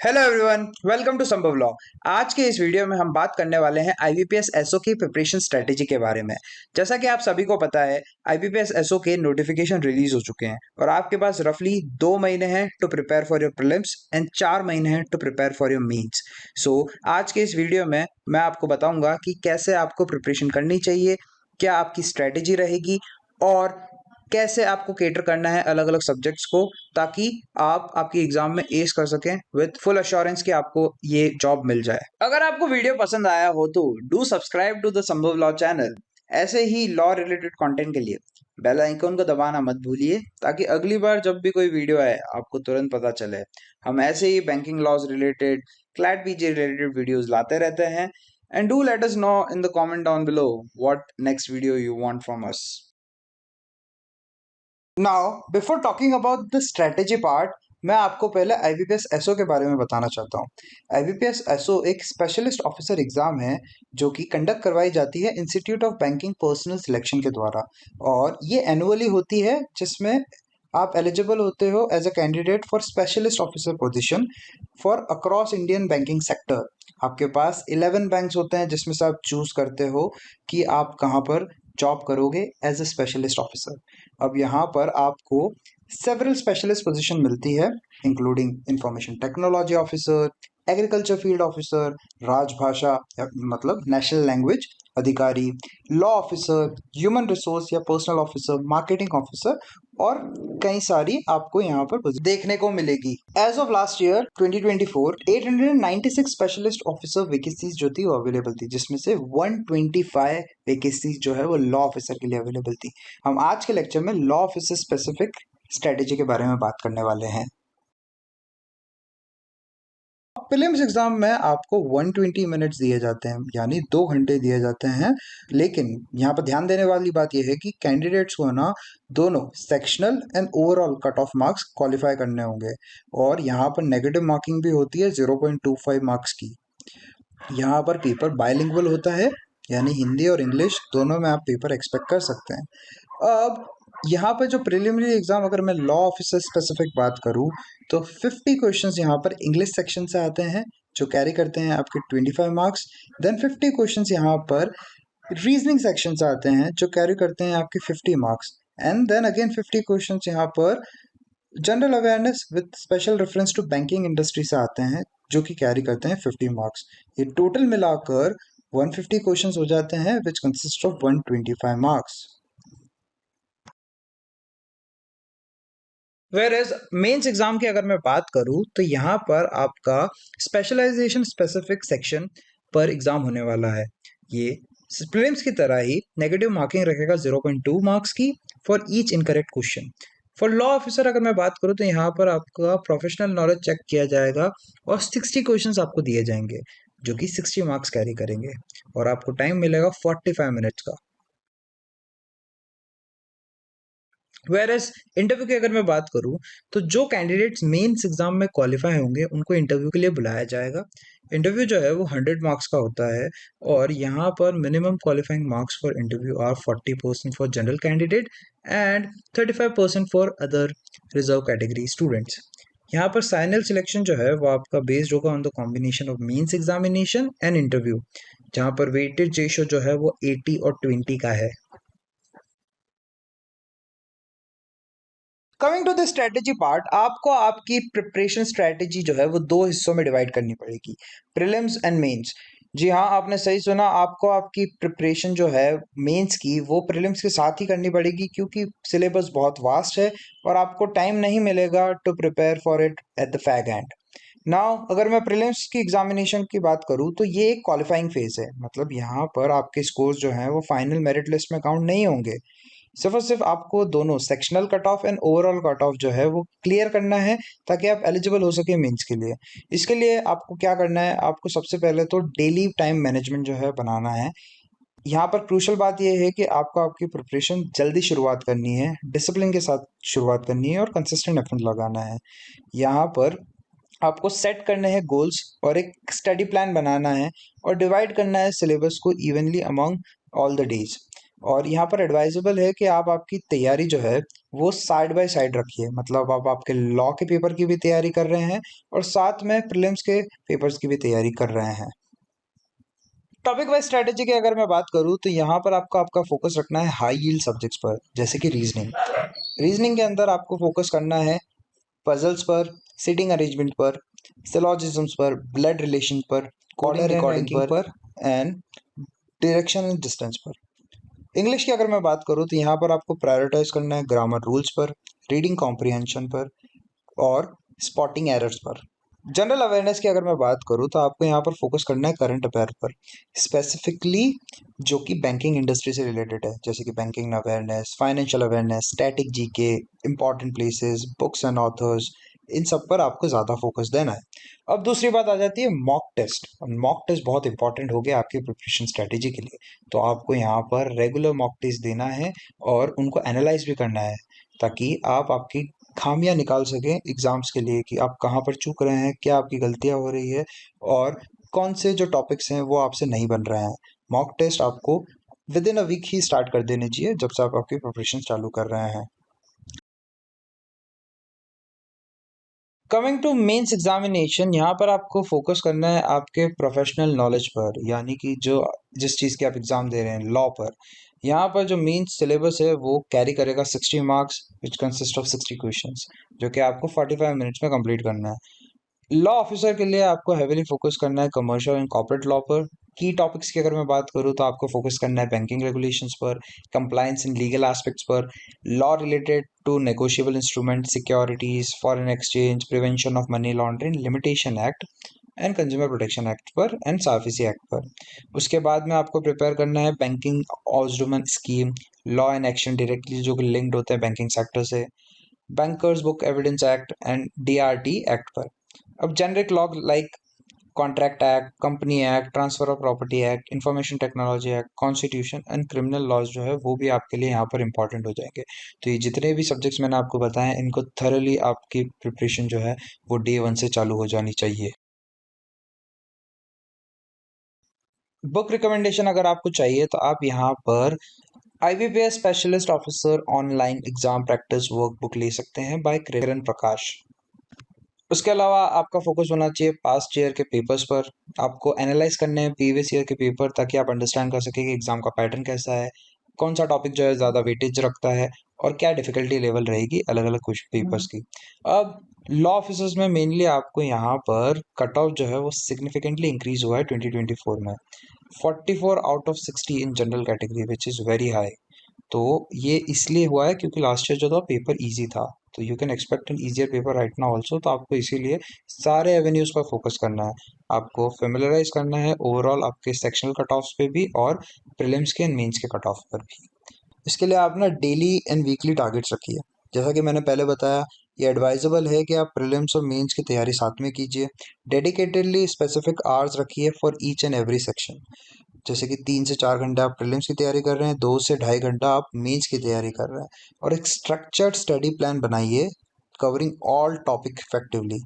Hello everyone, welcome to संभव law. आज के इस वीडियो में हम बात करने वाले हैं आईबीपीएस एसओ की प्रिपरेशन स्ट्रेटेजी के बारे में। जैसा कि आप सभी को पता है, आईबीपीएस एसओ के नोटिफिकेशन रिलीज हो चुके हैं और आपके पास रफली 2 महीने हैं to prepare for your prelims and 4 महीने हैं to prepare for your mains. So आज के इस वीडियो में मैं आपको बताऊंगा कि कैसे आपको प्रिपरेशन करनी चाहिए, क्या आपकी स्ट्रेटेजी रहेगी और कैसे आपको केटर करना है अलग अलग सब्जेक्ट्स को, ताकि आप आपकी एग्जाम में एस कर सकें विद फुल अश्योरेंस कि आपको ये जॉब मिल जाए। अगर आपको वीडियो पसंद आया हो तो डू सब्सक्राइब टू द संभव लॉ चैनल। ऐसे ही लॉ रिलेटेड कंटेंट के लिए बेल आइकन को दबाना मत भूलिए, ताकि अगली बार जब भी कोई वीडियो आए आपको तुरंत पता चले। हम ऐसे ही banking laws related, CLAT PG related videos लाते रहते हैं। And do let us know in the comment down below what next video you want from us. Now before talking about the strategy part, मैं आपको पहले IBPS SO के बारे में बताना चाहता हूँ। आईबीपीएस एसओ एक स्पेशलिस्ट ऑफिसर एग्जाम है जो कि कंडक्ट करवाई जाती है institute of banking personal selection के द्वारा, और ये एनुअली होती है, जिसमें आप एलिजिबल होते हो as a candidate for specialist officer position for across Indian banking sector. आपके पास 11 बैंक्स होते हैं जिसमें से आप चूज करते हो कि आप कहाँ पर जॉब करोगे एज अ स्पेशलिस्ट ऑफिसर। अब यहाँ पर आपको सेवरल स्पेशलिस्ट पोजीशन मिलती है, including information technology officer, agriculture field officer, Rajbhasha मतलब नेशनल लैंग्वेज अधिकारी, लॉ ऑफिसर, ह्यूमन रिसोर्स या पर्सनल ऑफिसर, मार्केटिंग ऑफिसर, और कई सारी आपको यहाँ पर देखने को मिलेगी। As of last year 2024 896 specialist officer vacancies जो थी वो अवेलेबल थी, जिसमें से 125 वैकेंसीज जो है वो लॉ ऑफिसर के लिए अवेलेबल थी। हम आज के लेक्चर में लॉ ऑफिसर स्पेसिफिक स्ट्रेटेजी के बारे में बात करने वाले हैं। प्रीलिम्स एग्जाम में आपको 120 मिनट्स दिए जाते हैं, यानी 2 घंटे दिए जाते हैं। लेकिन यहाँ पर ध्यान देने वाली बात यह है कि कैंडिडेट्स को ना दोनों sectional and overall cut off marks qualify करने होंगे, और यहाँ पर नेगेटिव मार्किंग भी होती है 0.25 मार्क्स की। यहाँ पर पेपर बायलिंगुअल होता है, यानी हिंदी और इंग्लिश दोनों में आप पेपर एक्सपेक्ट कर सकते हैं। अब यहाँ पर जो प्रिलिमिनरी एग्जाम, अगर मैं लॉ ऑफिसर स्पेसिफिक बात करूँ, तो 50 क्वेश्चंस यहाँ पर इंग्लिश सेक्शन से आते हैं जो कैरी करते हैं आपके 25 मार्क्स। देन 50 क्वेश्चंस यहाँ पर रीजनिंग सेक्शन से आते हैं जो कैरी करते हैं आपके 50 marks. And then again 50 questions यहाँ पर general awareness with special reference to banking industry से आते हैं जो कि कैरी करते हैं 50 मार्क्स। ये टोटल मिलाकर 150 क्वेश्चंस हो जाते हैं which consist of 125 marks. Whereas mains exam की अगर मैं बात करूं तो यहाँ पर आपका स्पेशलाइजेशन स्पेसिफिक सेक्शन पर एग्जाम होने वाला है। ये प्रीलिम्स की तरह ही नेगेटिव मार्किंग रखेगा 0.2 मार्क्स की for each incorrect question. For law officer अगर मैं बात करूं तो यहाँ पर आपका प्रोफेशनल नॉलेज चेक किया जाएगा और 60 क्वेश्चंस आपको दिए जाएंगे जो कि 60 मार्क्स कैरी करेंगे, और आपको टाइम मिलेगा 45 मिनट्स का। वेयर एज इंटरव्यू की अगर मैं बात करूं तो जो कैंडिडेट्स मेंस एग्जाम में क्वालिफाई होंगे उनको इंटरव्यू के लिए बुलाया जाएगा। इंटरव्यू जो है वो 100 मार्क्स का होता है, और यहाँ पर minimum qualifying marks for interview are 40% for general candidate and 35% for other reserve category students. यहाँ पर फाइनल सिलेक्शन जो है वो आपका बेस्ड होगा on the combination of mains examination and interview, जहाँ पर वेटेज रेशियो जो है वो 80 और 20 का है। Coming to the strategy part, आपको आपकी प्रिपरेशन स्ट्रेटेजी जो है वो 2 हिस्सों में डिवाइड करनी पड़ेगी, प्रीलिम्स एंड मेंस। जी हाँ, आपने सही सुना, आपको आपकी प्रिपरेशन जो है मेंस की वो प्रीलिम्स के साथ ही करनी पड़ेगी, क्योंकि सिलेबस बहुत वास्ट है और आपको टाइम नहीं मिलेगा to prepare for it at the fag end. Now अगर मैं प्रीलिम्स की एग्जामिनेशन की बात करूँ तो ये एक क्वालिफाइंग फेज है, मतलब यहाँ पर आपके स्कोर्स जो हैं वो फाइनल मेरिट लिस्ट में काउंट नहीं होंगे। सिर्फ और सिर्फ आपको दोनों sectional cut off and overall cut off जो है वो क्लियर करना है, ताकि आप एलिजिबल हो सके मेंस के लिए। इसके लिए आपको क्या करना है, आपको सबसे पहले तो डेली टाइम मैनेजमेंट जो है बनाना है। यहाँ पर क्रूशल बात यह है कि आपको आपकी प्रिपरेशन जल्दी शुरुआत करनी है, डिसिप्लिन के साथ शुरुआत करनी है और कंसिस्टेंट एफर्ट लगाना है। यहाँ पर आपको सेट करने हैं गोल्स और एक स्टडी प्लान बनाना है, और डिवाइड करना है सिलेबस को evenly among all the days. और यहाँ पर एडवाइजेबल है कि आप आपकी तैयारी जो है वो साइड बाय साइड रखिए। मतलब आप आपके लॉ के पेपर की भी तैयारी कर रहे हैं और साथ में प्रीलिम्स के पेपर्स की भी तैयारी कर रहे हैं। टॉपिक वाइज स्ट्रेटेजी की अगर मैं बात करूँ तो यहाँ पर आपको आपका फोकस रखना है हाई यील्ड सब्जेक्ट्स पर, जैसे कि रीजनिंग। रीजनिंग के अंदर आपको फोकस करना है पजल्स पर, सीटिंग अरेंजमेंट पर, सिलोजिज्म्स पर, ब्लड रिलेशन पर, कोडिंग रिकॉर्डिंग पर एंड डायरेक्शन एंड डिस्टेंस पर। इंग्लिश की अगर मैं बात करूँ तो यहाँ पर आपको प्रायोरिटाइज करना है ग्रामर रूल्स पर, रीडिंग कॉम्प्रिहेंशन पर और स्पॉटिंग एरर्स पर। जनरल अवेयरनेस की अगर मैं बात करूँ तो आपको यहाँ पर फोकस करना है करंट अफेयर पर, स्पेसिफिकली जो कि बैंकिंग इंडस्ट्री से रिलेटेड है, जैसे कि banking awareness, financial awareness, static GK, important places, books and authors, इन सब पर आपको ज़्यादा फोकस देना है। अब दूसरी बात आ जाती है मॉक टेस्ट। मॉक टेस्ट बहुत इंपॉर्टेंट हो गया आपकी प्रिपरेशन स्ट्रेटेजी के लिए, तो आपको यहाँ पर रेगुलर मॉक टेस्ट देना है और उनको एनालाइज भी करना है, ताकि आप आपकी खामियां निकाल सकें एग्जाम्स के लिए कि आप कहाँ पर चूक रहे हैं, क्या आपकी गलतियां हो रही है और कौन से जो टॉपिक्स हैं वो आपसे नहीं बन रहे हैं। मॉक टेस्ट आपको विद इन अ वीक ही स्टार्ट कर देने चाहिए जब से आप आपकी प्रिपरेशन चालू कर रहे हैं। कमिंग टू मेंस एग्जामिनेशन, यहाँ पर आपको फोकस करना है आपके प्रोफेशनल नॉलेज पर, यानी कि जो जिस चीज़ के आप एग्जाम दे रहे हैं लॉ पर। यहाँ पर जो मेंस सिलेबस है वो कैरी करेगा 60 marks which consist of 60 questions, जो कि आपको 45 मिनट्स में कंप्लीट करना है। लॉ ऑफिसर के लिए आपको हेविली फोकस करना है कमर्शियल एंड कॉर्पोरेट लॉ पर। की टॉपिक्स की अगर मैं बात करूँ तो आपको फोकस करना है बैंकिंग रेगुलेशंस पर, कंप्लायंस इन लीगल एस्पेक्ट्स पर, law related to negotiable instrument, securities, foreign exchange, prevention of money laundering, limitation act and consumer protection act पर एंड सार्फेसी एक्ट पर। उसके बाद में आपको प्रिपेयर करना है banking ombudsman scheme, law and action directly जो कि लिंक्ड होते हैं बैंकिंग सेक्टर से, bankers book evidence act and DRT act पर। अब generic law like contract act, company act, transfer of property act, information technology act, constitution and criminal laws जो है वो भी आपके लिए यहाँ पर इंपॉर्टेंट हो जाएंगे। तो ये जितने भी सब्जेक्ट्स मैंने आपको बताए हैं इनको थरोली आपकी प्रिपरेशन जो है वो डे वन से चालू हो जानी चाहिए। बुक रिकमेंडेशन अगर आपको चाहिए तो आप यहाँ पर IBPS specialist officer online exam practice workbook ले सकते हैं बाय किरण प्रकाश। उसके अलावा आपका फोकस होना चाहिए पास्ट ईयर के पेपर्स पर। आपको एनालाइज करने हैं प्रीवियस ईयर के पेपर, ताकि आप अंडरस्टैंड कर सकें कि एग्जाम का पैटर्न कैसा है, कौन सा टॉपिक जो है ज़्यादा वेटेज रखता है और क्या डिफिकल्टी लेवल रहेगी अलग अलग कुछ पेपर्स की। अब लॉ ऑफिसर्स में मेनली आपको यहाँ पर कट ऑफ जो है वो सिग्निफिकेंटली इंक्रीज हुआ है 2024 में, 44 out of 60 in general category which is very high. तो ये इसलिए हुआ है क्योंकि लास्ट ईयर जो था पेपर इजी था, तो you can expect an easier paper right now also. तो आपको इसीलिए सारे एवेन्यूज पर फोकस करना है, आपको फेमिलराइज करना है ओवरऑल आपके सेक्शनल कट ऑफ्स पे भी और प्रीलिम्स के एंड मेंस के कट ऑफ पर भी। इसके लिए आप ना डेली एंड वीकली टारगेट्स रखिए। जैसा कि मैंने पहले बताया, ये एडवाइजेबल है कि आप प्रीलिम्स और मेंस की तैयारी साथ में कीजिए। डेडिकेटेडली स्पेसिफिक आवर्स रखिए for each and every section. जैसे कि 3 से 4 घंटे आप प्रीलिम्स की तैयारी कर रहे हैं, 2 से ढाई घंटा आप मेंस की तैयारी कर रहे हैं, और एक स्ट्रक्चर्ड स्टडी प्लान बनाइए कवरिंग ऑल टॉपिक इफेक्टिवली।